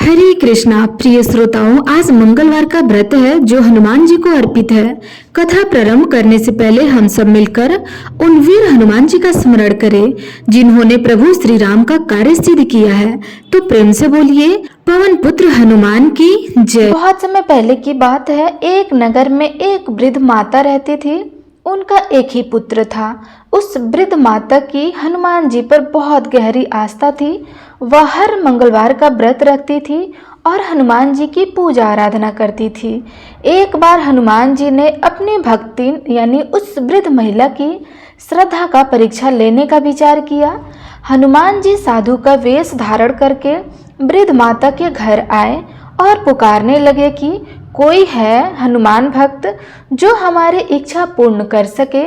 हरे कृष्णा प्रिय श्रोताओं, आज मंगलवार का व्रत है जो हनुमान जी को अर्पित है। कथा प्रारंभ करने से पहले हम सब मिलकर उन वीर हनुमान जी का स्मरण करें जिन्होंने प्रभु श्री राम का कार्य सिद्ध किया है। तो प्रेम से बोलिए, पवन पुत्र हनुमान की जय। बहुत समय पहले की बात है। एक नगर में एक वृद्ध माता रहती थी। उनका एक ही पुत्र था। उस वृद्ध माता की हनुमान जी पर बहुत गहरी आस्था थी। वह हर मंगलवार का व्रत रखती थी और हनुमान जी की पूजा आराधना करती थी। एक बार हनुमान जी ने अपनी भक्ति यानी उस वृद्ध महिला की श्रद्धा का परीक्षा लेने का विचार किया। हनुमान जी साधु का वेश धारण करके वृद्ध माता के घर आए और पुकारने लगे कि कोई है हनुमान भक्त जो हमारी इच्छा पूर्ण कर सके।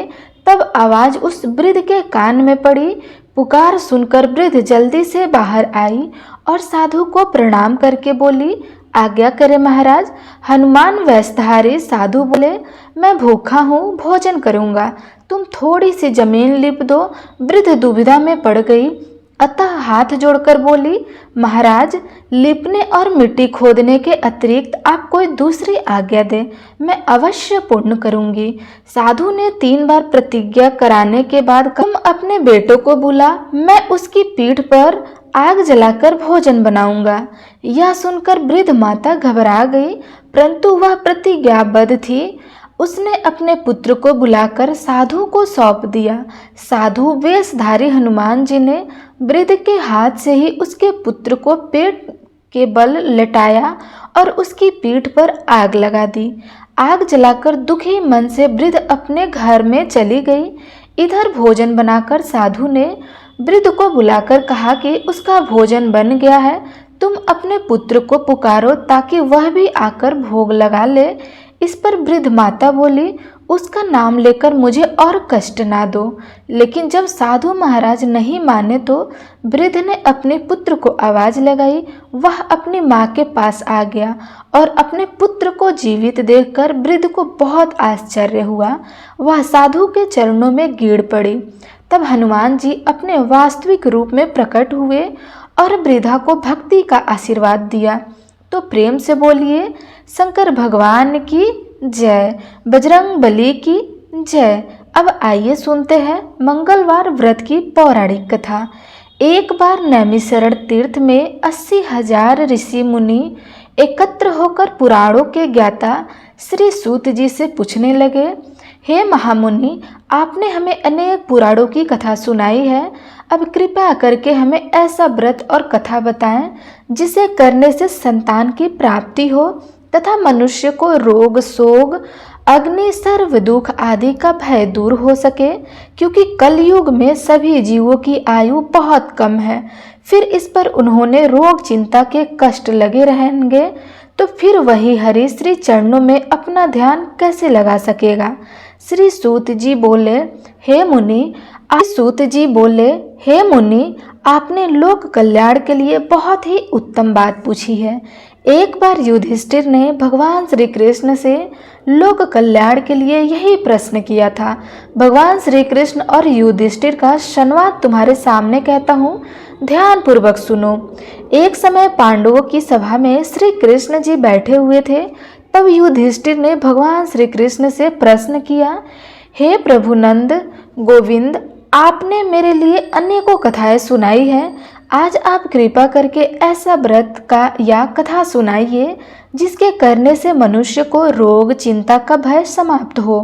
तब आवाज उस वृद्ध के कान में पड़ी। पुकार सुनकर वृद्ध जल्दी से बाहर आई और साधु को प्रणाम करके बोली, आज्ञा करे महाराज। हनुमान वेशधारी साधु बोले, मैं भूखा हूँ, भोजन करूँगा, तुम थोड़ी सी जमीन लिप दो। वृद्ध दुविधा में पड़ गई, अतः हाथ जोड़कर बोली, महाराज लिपने और मिट्टी खोदने के अतिरिक्त आप कोई दूसरी आज्ञा दें, मैं अवश्य पूर्ण करूंगी। साधु ने 3 बार प्रतिज्ञा कराने के बाद तुम अपने बेटों को बुला, मैं उसकी पीठ पर आग जलाकर भोजन बनाऊंगा। यह सुनकर वृद्ध माता घबरा गई, परंतु वह प्रतिज्ञाबद्ध थी। उसने अपने पुत्र को बुलाकर साधु को सौंप दिया। साधु वेशधारी हनुमान जी ने वृद्ध के हाथ से ही उसके पुत्र को पेट के बल लेटाया और उसकी पीठ पर आग लगा दी। आग जलाकर दुखी मन से वृद्ध अपने घर में चली गई। इधर भोजन बनाकर साधु ने वृद्ध को बुलाकर कहा कि उसका भोजन बन गया है, तुम अपने पुत्र को पुकारो ताकि वह भी आकर भोग लगा ले। इस पर वृद्ध माता बोली, उसका नाम लेकर मुझे और कष्ट ना दो। लेकिन जब साधु महाराज नहीं माने तो वृद्ध ने अपने पुत्र को आवाज लगाई। वह अपनी माँ के पास आ गया और अपने पुत्र को जीवित देखकर वृद्ध को बहुत आश्चर्य हुआ। वह साधु के चरणों में गिर पड़ी। तब हनुमान जी अपने वास्तविक रूप में प्रकट हुए और वृद्धा को भक्ति का आशीर्वाद दिया। तो प्रेम से बोलिए, शंकर भगवान की जय, बजरंग बली की जय। अब आइए सुनते हैं मंगलवार व्रत की पौराणिक कथा। एक बार नैमिषारण्य तीर्थ में 80,000 ऋषि मुनि एकत्र होकर पुराणों के ज्ञाता श्री सूत जी से पूछने लगे, हे महामुनि, आपने हमें अनेक पुराणों की कथा सुनाई है। अब कृपया करके हमें ऐसा व्रत और कथा बताएं जिसे करने से संतान की प्राप्ति हो तथा मनुष्य को रोग शोक अग्नि सर्व दुख आदि का भय दूर हो सके, क्योंकि कलयुग में सभी जीवों की आयु बहुत कम है। फिर इस पर उन्होंने रोग चिंता के कष्ट लगे रहेंगे तो फिर वही हरि श्री चरणों में अपना ध्यान कैसे लगा सकेगा। श्री सूत जी बोले, हे मुनि, आपने लोक कल्याण के लिए बहुत ही उत्तम बात पूछी है। एक बार युधिष्ठिर ने भगवान श्री कृष्ण से लोक कल्याण के लिए यही प्रश्न किया था। भगवान श्री कृष्ण और युधिष्ठिर का संवाद तुम्हारे सामने कहता हूँ, ध्यान पूर्वक सुनो। एक समय पांडवों की सभा में श्री कृष्ण जी बैठे हुए थे। तब युधिष्ठिर ने भगवान श्री कृष्ण से प्रश्न किया, हे प्रभु नंद गोविंद, आपने मेरे लिए अनेकों कथाएं सुनाई हैं। आज आप कृपा करके ऐसा व्रत का या कथा सुनाइए जिसके करने से मनुष्य को रोग चिंता का भय समाप्त हो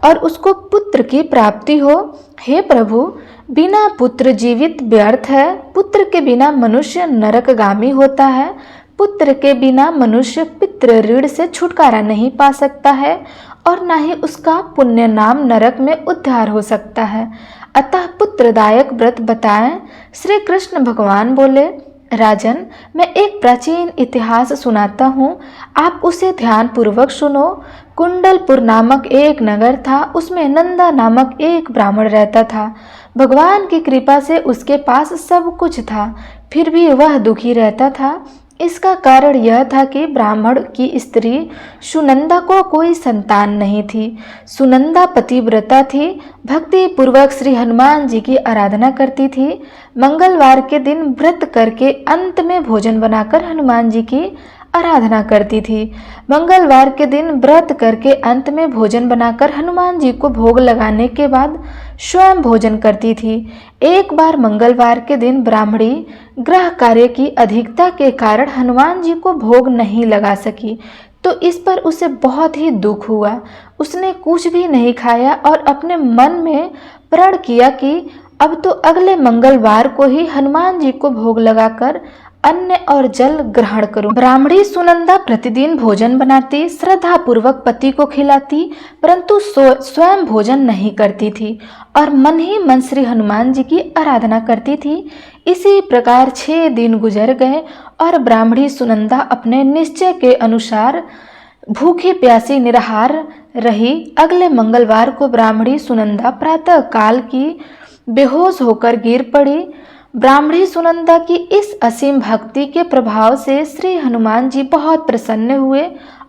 और उसको पुत्र की प्राप्ति हो। हे प्रभु, बिना पुत्र जीवित व्यर्थ है। पुत्र के बिना मनुष्य नरकगामी होता है। पुत्र के बिना मनुष्य पितृ ऋण से छुटकारा नहीं पा सकता है और न ही उसका पुण्य नाम नरक में उद्धार हो सकता है। अतः पुत्रदायक व्रत बताएं। श्री कृष्ण भगवान बोले, राजन, मैं एक प्राचीन इतिहास सुनाता हूँ, आप उसे ध्यान पूर्वक सुनो। कुंडलपुर नामक एक नगर था। उसमें नंदा नामक एक ब्राह्मण रहता था। भगवान की कृपा से उसके पास सब कुछ था, फिर भी वह दुखी रहता था। इसका कारण यह था कि ब्राह्मण की स्त्री सुनंदा को कोई संतान नहीं थी। सुनंदा पतिव्रता थी, भक्ति पूर्वक श्री हनुमान जी की आराधना करती थी। मंगलवार के दिन व्रत करके अंत में भोजन बनाकर हनुमान जी की आराधना करती थी। मंगलवार के दिन व्रत करके अंत में भोजन बनाकर हनुमान जी को भोग लगाने के बाद स्वयं भोजन करती थी। एक बार मंगलवार के दिन ब्राह्मणी गृह कार्य की अधिकता के कारण हनुमान जी को भोग नहीं लगा सकी, तो इस पर उसे बहुत ही दुख हुआ। उसने कुछ भी नहीं खाया और अपने मन में प्रण किया कि अब तो अगले मंगलवार को ही हनुमान जी को भोग लगाकर अन्न और जल ग्रहण करूं। ब्राह्मणी सुनंदा प्रतिदिन भोजन बनाती, श्रद्धा पूर्वक पति को खिलाती, परंतु स्वयं भोजन नहीं करती थी और मन ही मन श्री हनुमान जी की आराधना करती थी। इसी प्रकार 6 दिन गुजर गए और ब्राह्मणी सुनंदा अपने निश्चय के अनुसार भूखी प्यासी निराहार रही। अगले मंगलवार को ब्राह्मणी सुनंदा प्रातः काल की बेहोश होकर गिर पड़ी। ब्राह्मणी सुनंदा की इस असीम भक्ति के प्रभाव से श्री हनुमान जी बहुत प्रसन्न हुए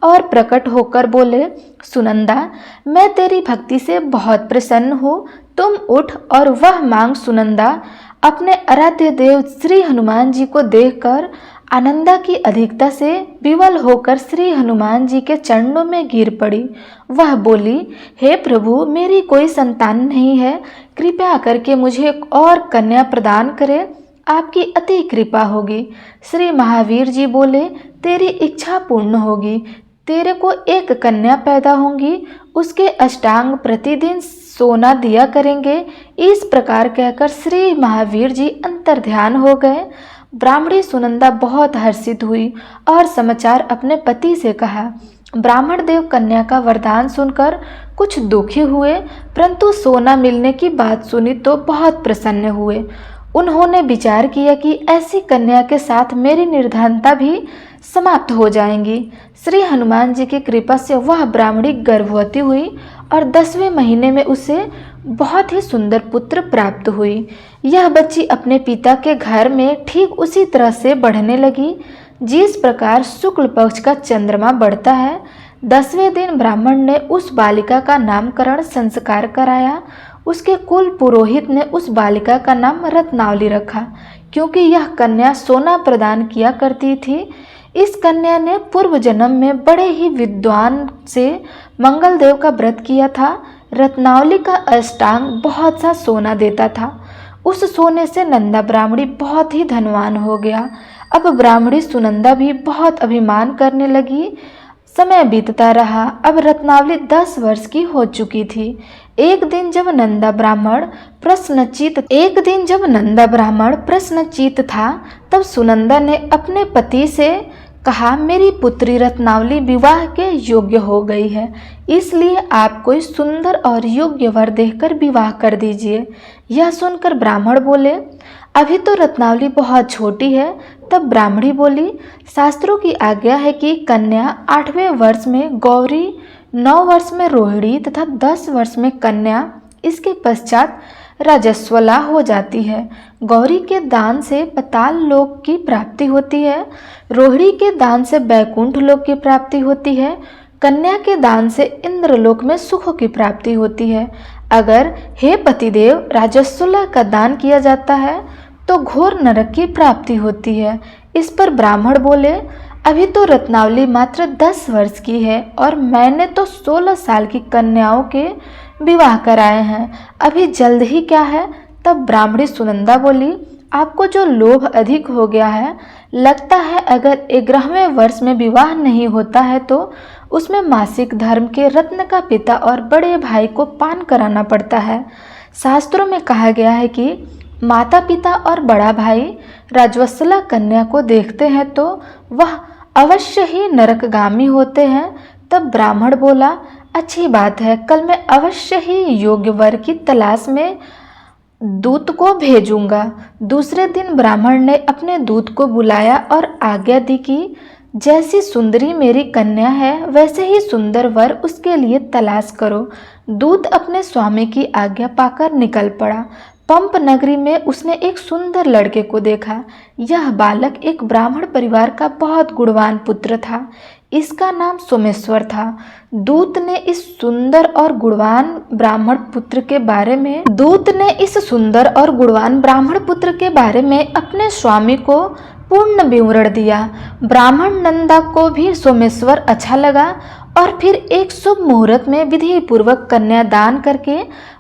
और प्रकट होकर बोले, सुनंदा, मैं तेरी भक्ति से बहुत प्रसन्न हूँ, तुम उठ और वह मांग। सुनंदा अपने आराध्य देव श्री हनुमान जी को देखकर आनंदा की अधिकता से विवल होकर श्री हनुमान जी के चरणों में गिर पड़ी। वह बोली, हे प्रभु, मेरी कोई संतान नहीं है, कृपया करके मुझे एक और कन्या प्रदान करें, आपकी अति कृपा होगी। श्री महावीर जी बोले, तेरी इच्छा पूर्ण होगी, तेरे को एक कन्या पैदा होगी, उसके अष्टांग प्रतिदिन सोना दिया करेंगे। इस प्रकार कहकर श्री महावीर जी अंतर्ध्यान हो गए। ब्राह्मणी सुनंदा बहुत हर्षित हुई और समाचार अपने पति से कहा। ब्राह्मण देव कन्या का वरदान सुनकर कुछ दुखी हुए, परंतु सोना मिलने की बात सुनी तो बहुत प्रसन्न हुए। उन्होंने विचार किया कि ऐसी कन्या के साथ मेरी निर्धनता भी समाप्त हो जाएंगी। श्री हनुमान जी की कृपा से वह ब्राह्मणी गर्भवती हुई और 10वें महीने में उसे बहुत ही सुंदर पुत्र प्राप्त हुई। यह बच्ची अपने पिता के घर में ठीक उसी तरह से बढ़ने लगी जिस प्रकार शुक्ल पक्ष का चंद्रमा बढ़ता है। 10वें दिन ब्राह्मण ने उस बालिका का नामकरण संस्कार कराया। उसके कुल पुरोहित ने उस बालिका का नाम रत्नावली रखा, क्योंकि यह कन्या सोना प्रदान किया करती थी। इस कन्या ने पूर्व जन्म में बड़े ही विद्वान से मंगल देव का व्रत किया था। रत्नावली का अष्टांग बहुत सा सोना देता था। उस सोने से नंदा ब्राह्मणी बहुत ही धनवान हो गया। अब ब्राह्मणी सुनंदा भी बहुत अभिमान करने लगी। समय बीतता रहा। अब रत्नावली 10 वर्ष की हो चुकी थी। एक दिन जब नंदा ब्राह्मण प्रश्नचित था, तब सुनंदा ने अपने पति से कहा, मेरी पुत्री रत्नावली विवाह के योग्य हो गई है, इसलिए आप कोई सुंदर और योग्य वर देखकर विवाह कर दीजिए। यह सुनकर ब्राह्मण बोले, अभी तो रत्नावली बहुत छोटी है। तब ब्राह्मणी बोली, शास्त्रों की आज्ञा है कि कन्या 8वें वर्ष में गौरी, 9 वर्ष में रोहिणी तथा 10 वर्ष में कन्या, इसके पश्चात राजस्वला हो जाती है। गौरी के दान से पाताल लोक की प्राप्ति होती है, रोहिणी के दान से बैकुंठ लोक की प्राप्ति होती है, कन्या के दान से इंद्रलोक में सुखों की प्राप्ति होती है। अगर हे पतिदेव राजस्वला का दान किया जाता है तो घोर नरक की प्राप्ति होती है। इस पर ब्राह्मण बोले, अभी तो रत्नावली मात्र 10 वर्ष की है और मैंने तो 16 साल की कन्याओं के विवाह कराए हैं, अभी जल्द ही क्या है। तब ब्राह्मणी सुनंदा बोली, आपको जो लोभ अधिक हो गया है, लगता है अगर 11वें वर्ष में विवाह नहीं होता है तो उसमें मासिक धर्म के रत्न का पिता और बड़े भाई को पान कराना पड़ता है। शास्त्रों में कहा गया है कि माता पिता और बड़ा भाई राजवत्सला कन्या को देखते हैं तो वह अवश्य ही नरकगामी होते हैं। तब ब्राह्मण बोला, अच्छी बात है, कल मैं अवश्य ही योग्य वर की तलाश में दूत को भेजूंगा। दूसरे दिन ब्राह्मण ने अपने दूत को बुलाया और आज्ञा दी कि जैसी सुंदरी मेरी कन्या है वैसे ही सुंदर वर उसके लिए तलाश करो। दूत अपने स्वामी की आज्ञा पाकर निकल पड़ा। पंप नगरी में उसने एक सुंदर लड़के को देखा। यह बालक एक ब्राह्मण परिवार का बहुत गुणवान पुत्र था। इसका नाम सोमेश्वर था। दूत ने इस सुंदर और गुणवान ब्राह्मण पुत्र के बारे में अपने स्वामी को पूर्ण विवरण दिया। ब्राह्मण नंदा को भी सोमेश्वर अच्छा लगा और फिर एक शुभ मुहूर्त में विधि पूर्वक कन्यादान करके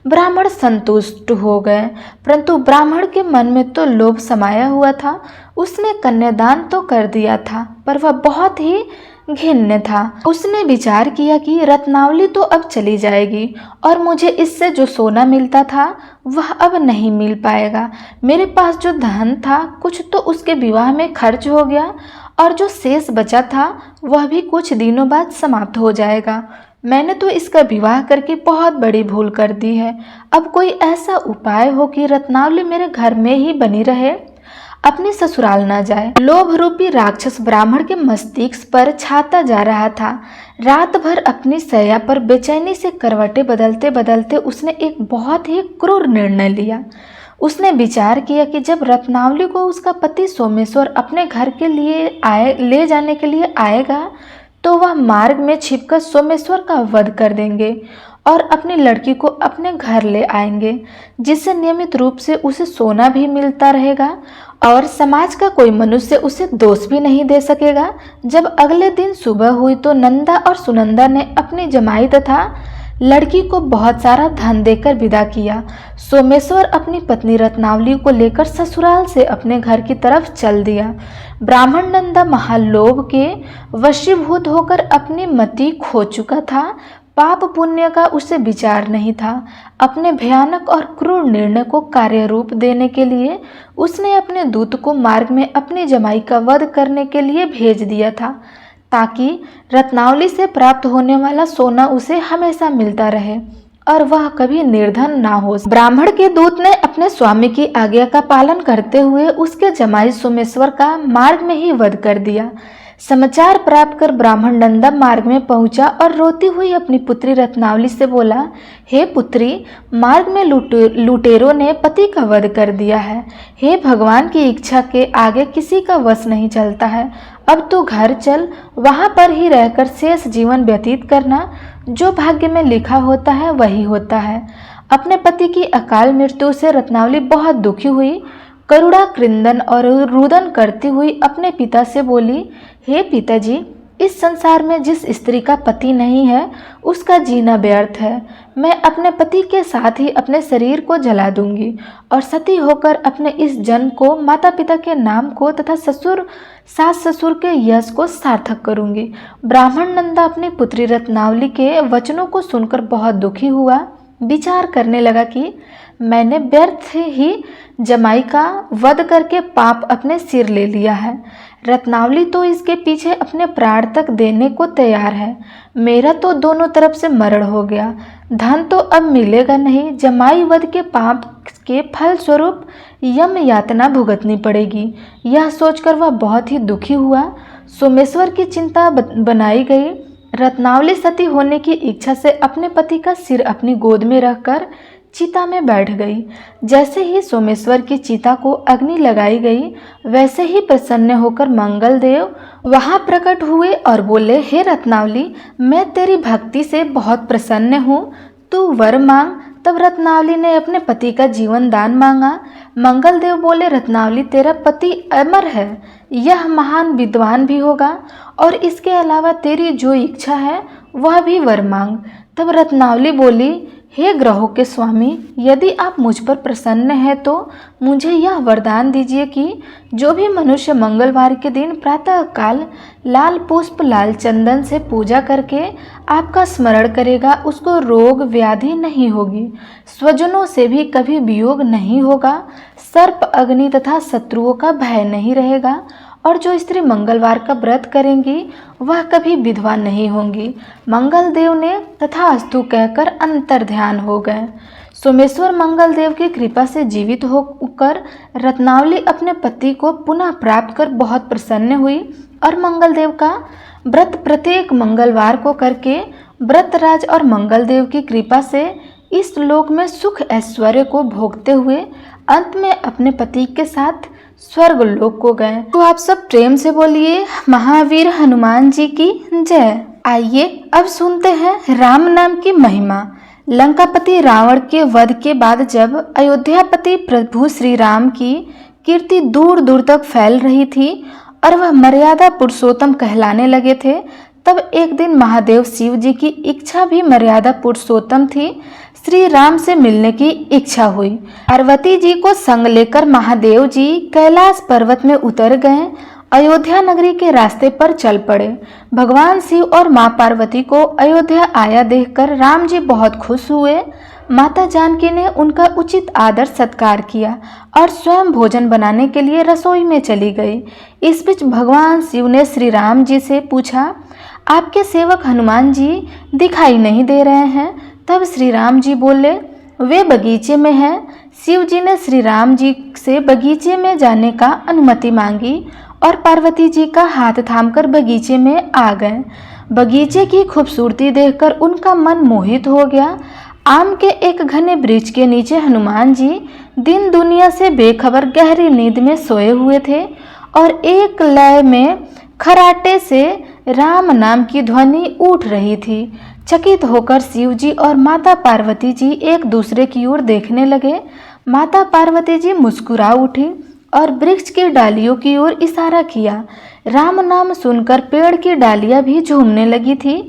ब्राह्मण संतुष्ट हो गए। परंतु ब्राह्मण के मन में तो लोभ समाया हुआ था। उसने कन्यादान तो कर दिया था, पर वह बहुत ही घिन्न था। उसने विचार किया कि रत्नावली तो अब चली जाएगी और मुझे इससे जो सोना मिलता था वह अब नहीं मिल पाएगा। मेरे पास जो धन था कुछ तो उसके विवाह में खर्च हो गया और जो शेष बचा था वह भी कुछ दिनों बाद समाप्त हो जाएगा। मैंने तो इसका विवाह करके बहुत बड़ी भूल कर दी है। अब कोई ऐसा उपाय हो कि रत्नावली मेरे घर में ही बनी रहे, अपनी ससुराल ना जाए। लोभ रूपी राक्षस ब्राह्मण के मस्तिष्क पर छाता जा रहा था। रात भर अपनी शैया पर बेचैनी से करवटें बदलते बदलते उसने एक बहुत ही क्रूर निर्णय लिया। उसने विचार किया कि जब रत्नावली को उसका पति सोमेश्वर अपने घर के लिए ले जाने के लिए आएगा तो वह मार्ग में छिपकर सोमेश्वर का वध कर देंगे और अपनी लड़की को अपने घर ले आएंगे, जिससे नियमित रूप से उसे सोना भी मिलता रहेगा और समाज का कोई मनुष्य उसे दोष भी नहीं दे सकेगा। जब अगले दिन सुबह हुई तो नंदा और सुनंदा ने अपनी जमाई तथा लड़की को बहुत सारा धन देकर विदा किया। सोमेश्वर अपनी पत्नी रत्नावली को लेकर ससुराल से अपने घर की तरफ चल दिया। ब्राह्मण नंदा महालोभ के वशीभूत होकर अपनी मति खो चुका था। पाप पुण्य का उसे विचार नहीं था। अपने भयानक और क्रूर निर्णय को कार्य रूप देने के लिए उसने अपने दूत को मार्ग में अपनी जमाई का वध करने के लिए भेज दिया था, ताकि रत्नावली से प्राप्त होने वाला सोना उसे हमेशा मिलता रहे और वह कभी निर्धन ना हो। ब्राह्मण के दूत ने अपने स्वामी की आज्ञा का पालन करते हुए उसके जमाई सोमेश्वर का मार्ग में ही वध कर दिया। समाचार प्राप्त कर ब्राह्मण नंदा मार्ग में पहुंचा और रोती हुई अपनी पुत्री रत्नावली से बोला, हे पुत्री, मार्ग में लुटेरों ने पति का वध कर दिया है। हे भगवान की इच्छा के आगे किसी का वश नहीं चलता है। अब तो घर चल, वहां पर ही रहकर शेष जीवन व्यतीत करना। जो भाग्य में लिखा होता है वही होता है। अपने पति की अकाल मृत्यु से रत्नावली बहुत दुखी हुई। करुणा क्रंदन और रुदन करती हुई अपने पिता से बोली, हे पिताजी, इस संसार में जिस स्त्री का पति नहीं है उसका जीना व्यर्थ है। मैं अपने पति के साथ ही अपने शरीर को जला दूंगी और सती होकर अपने इस जन्म को, माता पिता के नाम को तथा सास ससुर के यश को सार्थक करूंगी। ब्राह्मण नंदा अपनी पुत्री रत्नावली के वचनों को सुनकर बहुत दुखी हुआ। विचार करने लगा कि मैंने व्यर्थ ही जमाई का वध करके पाप अपने सिर ले लिया है। रत्नावली तो इसके पीछे अपने प्राण तक देने को तैयार है। मेरा तो दोनों तरफ से मरण हो गया। धन तो अब मिलेगा नहीं। जमाई वध के पाप के फल स्वरूप यम यातना भुगतनी पड़ेगी। यह सोचकर वह बहुत ही दुखी हुआ। सोमेश्वर की चिंता बनाई गई। रत्नावली सती होने की इच्छा से अपने पति का सिर अपनी गोद में रखकर चिता में बैठ गई। जैसे ही सोमेश्वर की चिता को अग्नि लगाई गई, वैसे ही प्रसन्न होकर मंगल देव वहां प्रकट हुए और बोले, हे रत्नावली, मैं तेरी भक्ति से बहुत प्रसन्न हूँ, तू वर मांग। तब रत्नावली ने अपने पति का जीवन दान मांगा। मंगल देव बोले, रत्नावली, तेरा पति अमर है, यह महान विद्वान भी होगा और इसके अलावा तेरी जो इच्छा है वह भी वर मांग। तब रत्नावली बोली, हे ग्रहों के स्वामी, यदि आप मुझ पर प्रसन्न हैं तो मुझे यह वरदान दीजिए कि जो भी मनुष्य मंगलवार के दिन प्रातः काल लाल पुष्प लाल चंदन से पूजा करके आपका स्मरण करेगा, उसको रोग व्याधि नहीं होगी, स्वजनों से भी कभी वियोग नहीं होगा, सर्प अग्नि तथा शत्रुओं का भय नहीं रहेगा और जो स्त्री मंगलवार का व्रत करेंगी वह कभी विधवा नहीं होंगी। मंगल देव ने तथास्तु कहकर अंतर ध्यान हो गए। सोमेश्वर मंगल देव की कृपा से जीवित होकर रत्नावली अपने पति को पुनः प्राप्त कर बहुत प्रसन्न हुई और मंगल देव का व्रत प्रत्येक मंगलवार को करके व्रतराज और मंगल देव की कृपा से इस लोक में सुख ऐश्वर्य को भोगते हुए अंत में अपने पति के साथ स्वर्ग लोक को गए। तो आप सब प्रेम से बोलिए महावीर हनुमान जी की जय। आइए अब सुनते हैं राम नाम की महिमा। लंकापति रावण के वध के बाद जब अयोध्यापति प्रभु श्री राम की कीर्ति दूर दूर तक फैल रही थी और वह मर्यादा पुरुषोत्तम कहलाने लगे थे, तब एक दिन महादेव शिव जी की इच्छा भी मर्यादा पुरुषोत्तम थी। श्री राम से मिलने की इच्छा हुई। पार्वती जी को संग लेकर महादेव जी कैलाश पर्वत में उतर गए। अयोध्या नगरी के रास्ते पर चल पड़े। भगवान शिव और मां पार्वती को अयोध्या आया देखकर राम जी बहुत खुश हुए। माता जानकी ने उनका उचित आदर सत्कार किया और स्वयं भोजन बनाने के लिए रसोई में चली गई। इस बीच भगवान शिव ने श्री राम जी से पूछा, आपके सेवक हनुमान जी दिखाई नहीं दे रहे हैं। तब श्री राम जी बोले, वे बगीचे में हैं। शिव जी ने श्री राम जी से बगीचे में जाने का अनुमति मांगी और पार्वती जी का हाथ थामकर बगीचे में आ गए। बगीचे की खूबसूरती देखकर उनका मन मोहित हो गया। आम के एक घने वृक्ष के नीचे हनुमान जी दिन दुनिया से बेखबर गहरी नींद में सोए हुए थे और एक लय में खराटे से राम नाम की ध्वनि उठ रही थी। चकित होकर शिव जी और माता पार्वती जी एक दूसरे की ओर देखने लगे। माता पार्वती जी मुस्कुरा उठी और वृक्ष की डालियों की ओर इशारा किया। राम नाम सुनकर पेड़ की डालियां भी झूमने लगी थी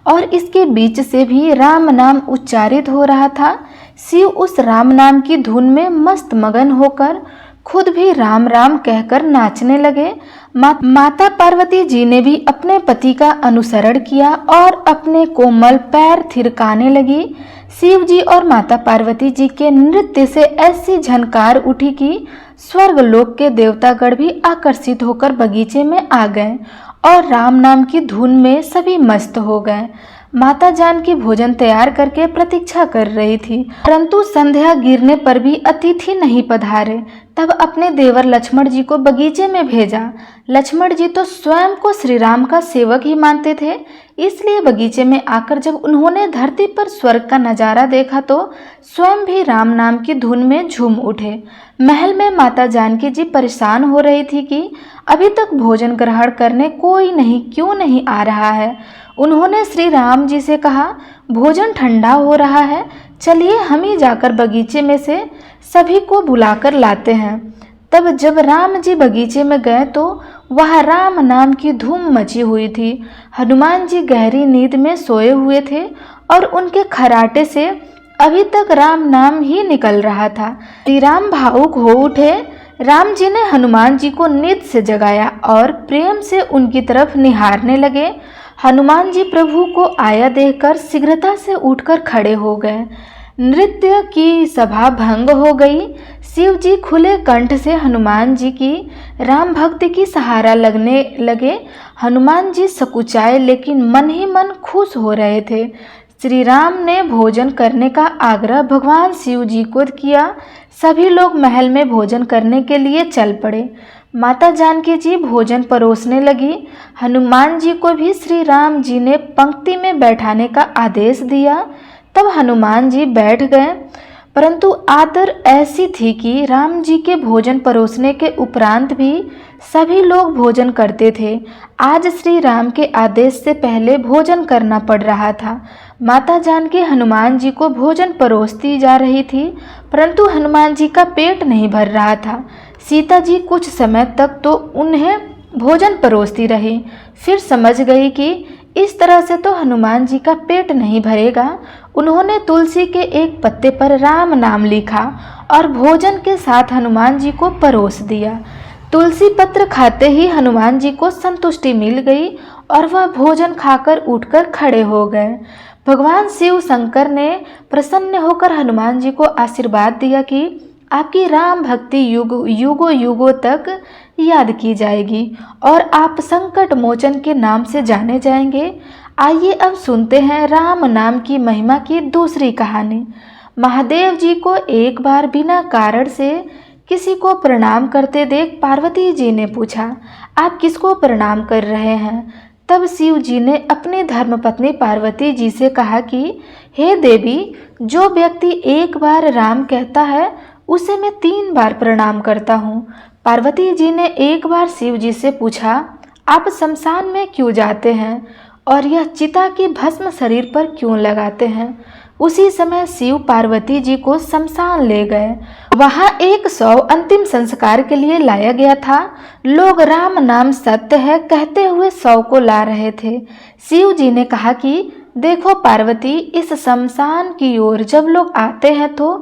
और इसके बीच से भी राम नाम उच्चारित हो रहा था। शिव उस राम नाम की धुन में मस्त मगन होकर खुद भी राम राम कहकर नाचने लगे। माता पार्वती जी ने भी अपने पति का अनुसरण किया और अपने कोमल पैर थिरकाने लगी। शिव जी और माता पार्वती जी के नृत्य से ऐसी झनकार उठी कि स्वर्ग लोक के देवतागण भी आकर्षित होकर बगीचे में आ गए और राम नाम की धुन में सभी मस्त हो गए। माता जानकी भोजन तैयार करके प्रतीक्षा कर रही थी, परंतु संध्या गिरने पर भी अतिथि नहीं पधारे। तब अपने देवर लक्ष्मण जी को बगीचे में भेजा। लक्ष्मण जी तो स्वयं को श्री राम का सेवक ही मानते थे, इसलिए बगीचे में आकर जब उन्होंने धरती पर स्वर्ग का नजारा देखा तो स्वयं भी राम नाम की धुन में झूम उठे। महल में माता जानकी जी परेशान हो रही थी कि अभी तक भोजन ग्रहण करने कोई क्यों नहीं आ रहा है। उन्होंने श्री राम जी से कहा, भोजन ठंडा हो रहा है, चलिए हम ही जाकर बगीचे में से सभी को बुलाकर लाते हैं। तब जब राम जी बगीचे में गए तो वह राम नाम की धूम मची हुई थी। हनुमान जी गहरी नींद में सोए हुए थे और उनके खराटे से अभी तक राम नाम ही निकल रहा था। श्री राम भावुक हो उठे। राम जी ने हनुमान जी को नींद से जगाया और प्रेम से उनकी तरफ निहारने लगे। हनुमान जी प्रभु को आया देखकर शीघ्रता से उठकर खड़े हो गए। नृत्य की सभा भंग हो गई। शिव जी खुले कंठ से हनुमान जी की राम भक्ति की सहारा लगने लगे। हनुमान जी सकुचाए लेकिन मन ही मन खुश हो रहे थे। श्री राम ने भोजन करने का आग्रह भगवान शिव जी को किया। सभी लोग महल में भोजन करने के लिए चल पड़े। माता जानकी जी भोजन परोसने लगी। हनुमान जी को भी श्री राम जी ने पंक्ति में बैठाने का आदेश दिया। तब हनुमान जी बैठ गए, परंतु आदर ऐसी थी कि राम जी के भोजन परोसने के उपरांत भी सभी लोग भोजन करते थे। आज श्री राम के आदेश से पहले भोजन करना पड़ रहा था। माता जानकी हनुमान जी को भोजन परोसती जा रही थी, परंतु हनुमान जी का पेट नहीं भर रहा था। सीता जी कुछ समय तक तो उन्हें भोजन परोसती रही, फिर समझ गई कि इस तरह से तो हनुमान जी का पेट नहीं भरेगा। उन्होंने तुलसी के एक पत्ते पर राम नाम लिखा और भोजन के साथ हनुमान जी को परोस दिया। तुलसी पत्र खाते ही हनुमान जी को संतुष्टि मिल गई और वह भोजन खाकर उठकर खड़े हो गए। भगवान शिव शंकर ने प्रसन्न होकर हनुमान जी को आशीर्वाद दिया कि आपकी राम भक्ति युगों युगों तक याद की जाएगी और आप संकट मोचन के नाम से जाने जाएंगे। आइए अब सुनते हैं राम नाम की महिमा की दूसरी कहानी। महादेव जी को एक बार बिना कारण से किसी को प्रणाम करते देख पार्वती जी ने पूछा, आप किसको प्रणाम कर रहे हैं? तब शिव जी ने अपनी धर्मपत्नी पार्वती जी से कहा कि हे देवी, जो व्यक्ति एक बार राम कहता है उसे मैं 3 बार प्रणाम करता हूँ। पार्वती जी ने एक बार शिव जी से पूछा, आप शमशान में क्यों जाते हैं और यह चिता की भस्म शरीर पर क्यों लगाते हैं? उसी समय शिव पार्वती जी को शमशान ले गए। वहां एक शव अंतिम संस्कार के लिए लाया गया था। लोग राम नाम सत्य है कहते हुए शव को ला रहे थे। शिव जी ने कहा कि देखो पार्वती, इस शमशान की ओर जब लोग आते हैं तो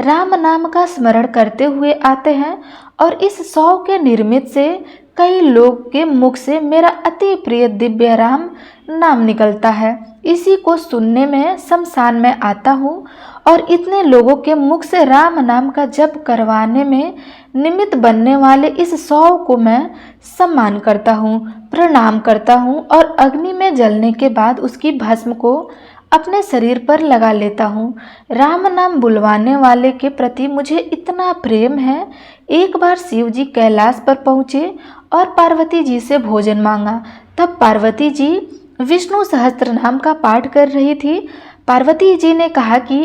राम नाम का स्मरण करते हुए आते हैं और इस शव के निर्मित से कई लोग के मुख से मेरा अति प्रिय दिव्य राम नाम निकलता है। इसी को सुनने में शमशान में आता हूँ और इतने लोगों के मुख से राम नाम का जप करवाने में निमित्त बनने वाले इस शव को मैं सम्मान करता हूँ, प्रणाम करता हूँ और अग्नि में जलने के बाद उसकी भस्म को अपने शरीर पर लगा लेता हूँ। राम नाम बुलवाने वाले के प्रति मुझे इतना प्रेम है। एक बार शिव जी कैलाश पर पहुँचे और पार्वती जी से भोजन मांगा। तब पार्वती जी विष्णु सहस्त्र नाम का पाठ कर रही थी। पार्वती जी ने कहा कि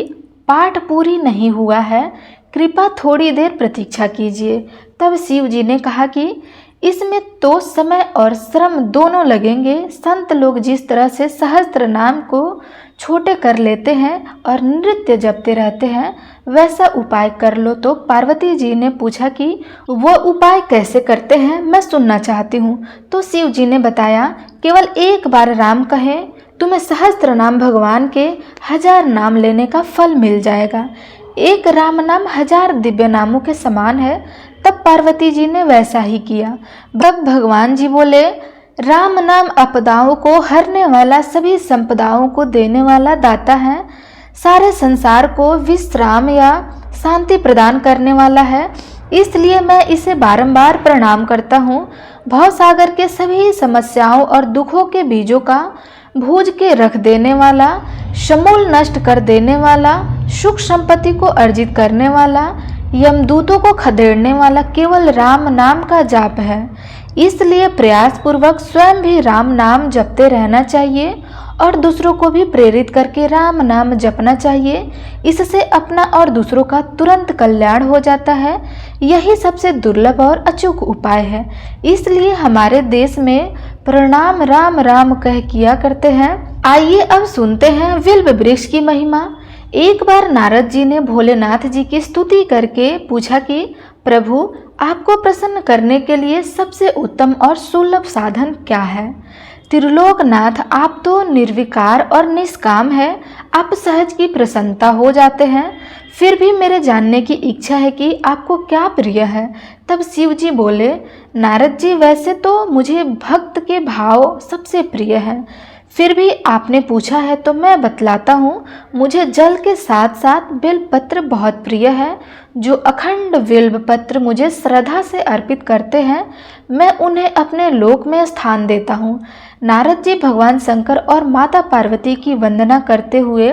पाठ पूरी नहीं हुआ है, कृपा थोड़ी देर प्रतीक्षा कीजिए। तब शिव जी ने कहा कि इसमें तो समय और श्रम दोनों लगेंगे। संत लोग जिस तरह से सहस्त्र नाम को छोटे कर लेते हैं और नृत्य जपते रहते हैं, वैसा उपाय कर लो। तो पार्वती जी ने पूछा कि वो उपाय कैसे करते हैं, मैं सुनना चाहती हूँ। तो शिव जी ने बताया, केवल एक बार राम कहे, तुम्हें सहस्त्र नाम भगवान के 1000 नाम लेने का फल मिल जाएगा। एक राम नाम 1000 दिव्य नामों के समान है। तब पार्वती जी ने वैसा ही किया। भगवान जी बोले, राम नाम आपदाओं को हरने वाला, सभी संपदाओं को देने वाला दाता है, सारे संसार को विश्राम या शांति प्रदान करने वाला है, इसलिए मैं इसे बारंबार प्रणाम करता हूँ। भवसागर के सभी समस्याओं और दुखों के बीजों का भूज के रख देने वाला, समूल नष्ट कर देने वाला, सुख संपत्ति को अर्जित करने वाला, यमदूतों को खदेड़ने वाला केवल राम नाम का जाप है। इसलिए प्रयास पूर्वक स्वयं भी राम नाम जपते रहना चाहिए और दूसरों को भी प्रेरित करके राम नाम जपना चाहिए। इससे अपना और दूसरों का तुरंत कल्याण हो जाता है। यही सबसे दुर्लभ और अचूक उपाय है। इसलिए हमारे देश में प्रणाम राम राम कह किया करते हैं। आइए अब सुनते हैं बिल्व वृक्ष की महिमा। एक बार नारद जी ने भोलेनाथ जी की स्तुति करके पूछा कि प्रभु, आपको प्रसन्न करने के लिए सबसे उत्तम और सुलभ साधन क्या है? त्रिलोकनाथ, आप तो निर्विकार और निष्काम है, आप सहज की प्रसन्नता हो जाते हैं। फिर भी मेरे जानने की इच्छा है कि आपको क्या प्रिय है। तब शिव जी बोले, नारद जी, वैसे तो मुझे भक्त के भाव सबसे प्रिय है, फिर भी आपने पूछा है तो मैं बतलाता हूँ। मुझे जल के साथ साथ बेलपत्र बहुत प्रिय है। जो अखंड बेलपत्र मुझे श्रद्धा से अर्पित करते हैं, मैं उन्हें अपने लोक में स्थान देता हूँ। नारद जी भगवान शंकर और माता पार्वती की वंदना करते हुए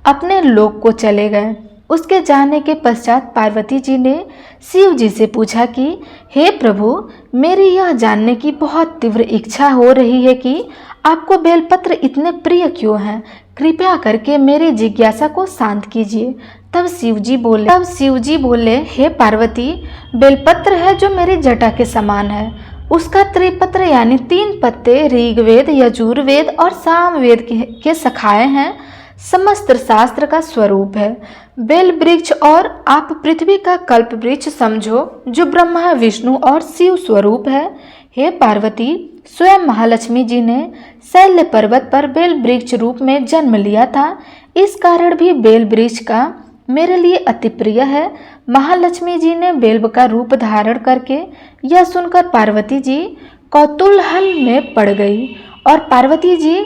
अपने लोक को चले गए। उसके जाने के पश्चात पार्वती जी ने शिव जी से पूछा कि हे प्रभु, मेरी यह जानने की बहुत तीव्र इच्छा हो रही है कि आपको बेलपत्र इतने प्रिय क्यों हैं? कृपया करके मेरी जिज्ञासा को शांत कीजिए। तब शिव जी बोले, हे पार्वती, बेलपत्र है जो मेरी जटा के समान है। उसका त्रिपत्र यानी 3 पत्ते ऋग्वेद, यजुर्वेद और सामवेद के शाखाएं हैं। समस्त शास्त्र का स्वरूप है। बेल वृक्ष और आप पृथ्वी का कल्प वृक्ष समझो, जो ब्रह्मा, विष्णु और शिव स्वरूप है। हे पार्वती, स्वयं महालक्ष्मी जी ने शैल्य पर्वत पर बेल वृक्ष रूप में जन्म लिया था। इस कारण भी बेल वृक्ष का मेरे लिए अति प्रिय है। महालक्ष्मी जी ने बेल का रूप धारण करके यह सुनकर पार्वती जी कौतूहल में पड़ गई और पार्वती जी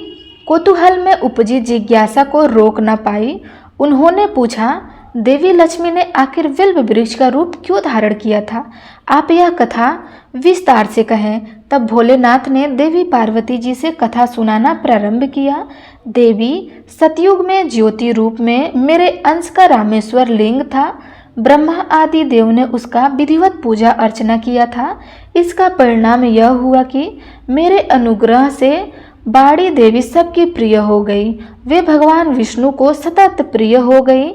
कौतूहल में उपजी जिज्ञासा को रोक न पाई। उन्होंने पूछा, देवी लक्ष्मी ने आखिर बिल्व वृक्ष का रूप क्यों धारण किया था? आप यह कथा विस्तार से कहें। तब भोलेनाथ ने देवी पार्वती जी से कथा सुनाना प्रारंभ किया। देवी, सतयुग में ज्योति रूप में मेरे अंश का रामेश्वर लिंग था। ब्रह्मा आदि देव ने उसका विधिवत पूजा अर्चना किया था। इसका परिणाम यह हुआ कि मेरे अनुग्रह से बाड़ी देवी सबकी प्रिय हो गई। वे भगवान विष्णु को सतत प्रिय हो गई।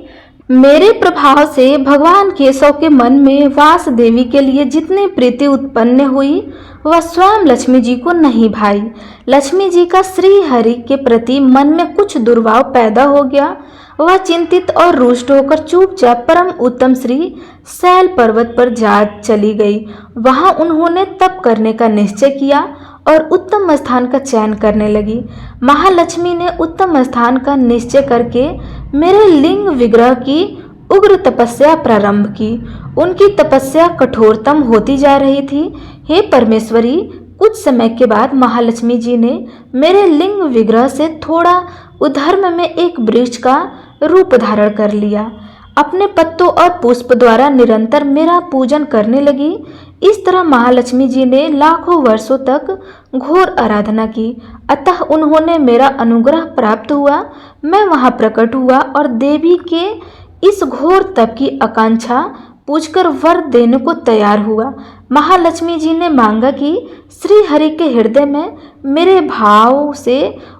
मेरे प्रभाव से भगवान केशव के मन में वास देवी के लिए जितनी प्रीति उत्पन्न हुई वह स्वयं लक्ष्मी जी को नहीं भाई। लक्ष्मी जी का श्री हरि के प्रति मन में कुछ दुर्भाव पैदा हो गया। वह चिंतित और रुष्ट होकर चुपचाप परम उत्तम श्री शैल पर्वत पर जा चली गई। वहां उन्होंने तप करने का निश्चय किया और उत्तम स्थान का चयन करने लगी। महालक्ष्मी ने उत्तम स्थान का निश्चय करके मेरे लिंग विग्रह की उग्र तपस्या प्रारंभ की। उनकी तपस्या कठोरतम होती जा रही थी। हे परमेश्वरी, कुछ समय के बाद महालक्ष्मी जी ने मेरे लिंग विग्रह से थोड़ा उधर्म में एक वृक्ष का रूप धारण कर लिया। अपने पत्तों और पुष्प द्वारा निरंतर मेरा पूजन करने लगी। इस तरह महालक्ष्मी जी ने लाखों वर्षों तक घोर आराधना की। अतः उन्होंने मेरा अनुग्रह प्राप्त हुआ। मैं वहां प्रकट हुआ और देवी के इस घोर तप की आकांक्षा पूछकर वर देने को तैयार हुआ। महालक्ष्मी जी ने मांगा कि श्री हरि के हृदय में मेरे भाव से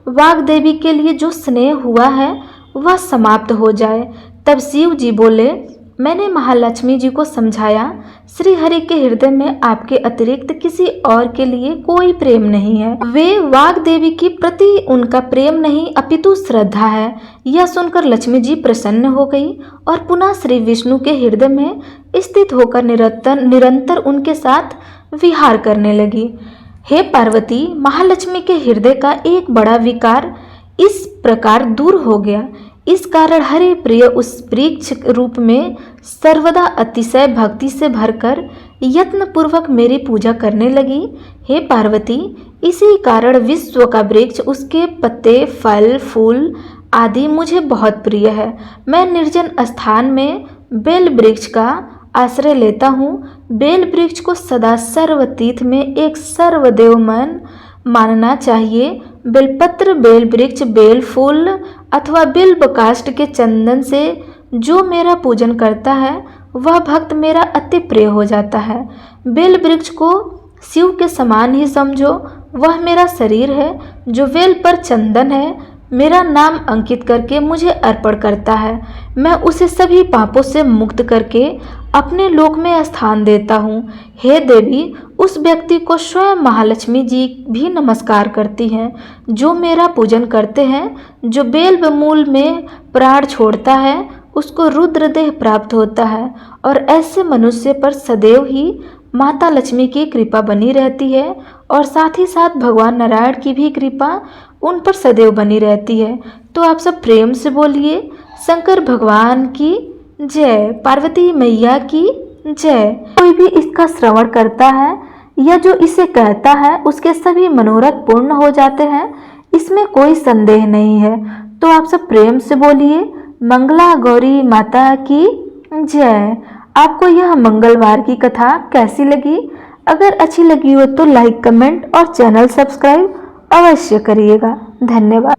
वाग्देवी के लिए जो स्नेह हुआ है वह समाप्त हो जाए। तब शिव जी बोले, मैंने महालक्ष्मी जी को समझाया, श्री हरि के हृदय में आपके अतिरिक्त किसी और के लिए कोई प्रेम नहीं है। वे वाग्देवी के प्रति उनका प्रेम नहीं अपितु श्रद्धा है। यह सुनकर लक्ष्मी जी प्रसन्न हो गई और पुनः श्री विष्णु के हृदय में स्थित होकर निरंतर उनके साथ विहार करने लगी। हे पार्वती, महालक्ष्मी के हृदय का एक बड़ा विकार इस प्रकार दूर हो गया। इस कारण हरि प्रिय उस वृक्ष रूप में सर्वदा अतिशय भक्ति से भरकर यत्न पूर्वक मेरी पूजा करने लगी। हे पार्वती, इसी कारण विश्व का वृक्ष, उसके पत्ते, फल, फूल आदि मुझे बहुत प्रिय है। मैं निर्जन स्थान में बेल वृक्ष का आश्रय लेता हूँ। बेल वृक्ष को सदा सर्वतीर्थ में एक सर्वदेवमन मानना चाहिए। बेलपत्र, बेल वृक्ष, बेल फूल अथवा बिल्व काष्ठ के चंदन से जो मेरा पूजन करता है वह भक्त मेरा अति प्रिय हो जाता है। बेल वृक्ष को शिव के समान ही समझो। वह मेरा शरीर है जो बेल पर चंदन है, मेरा नाम अंकित करके मुझे अर्पण करता है। मैं उसे सभी पापों से मुक्त करके अपने लोक में स्थान देता हूँ। हे देवी, उस व्यक्ति को स्वयं महालक्ष्मी जी भी नमस्कार करती हैं जो मेरा पूजन करते हैं। जो बेल मूल में प्राण छोड़ता है उसको रुद्रदेह प्राप्त होता है और ऐसे मनुष्य पर सदैव ही माता लक्ष्मी की कृपा बनी रहती है और साथ ही साथ भगवान नारायण की भी कृपा उन पर सदैव बनी रहती है। तो आप सब प्रेम से बोलिए, शंकर भगवान की जय, पार्वती मैया की जय। कोई भी इसका श्रवण करता है या जो इसे कहता है उसके सभी मनोरथ पूर्ण हो जाते हैं, इसमें कोई संदेह नहीं है। तो आप सब प्रेम से बोलिए, मंगला गौरी माता की जय। आपको यह मंगलवार की कथा कैसी लगी? अगर अच्छी लगी हो तो लाइक, कमेंट और चैनल सब्सक्राइब अवश्य करिएगा। धन्यवाद।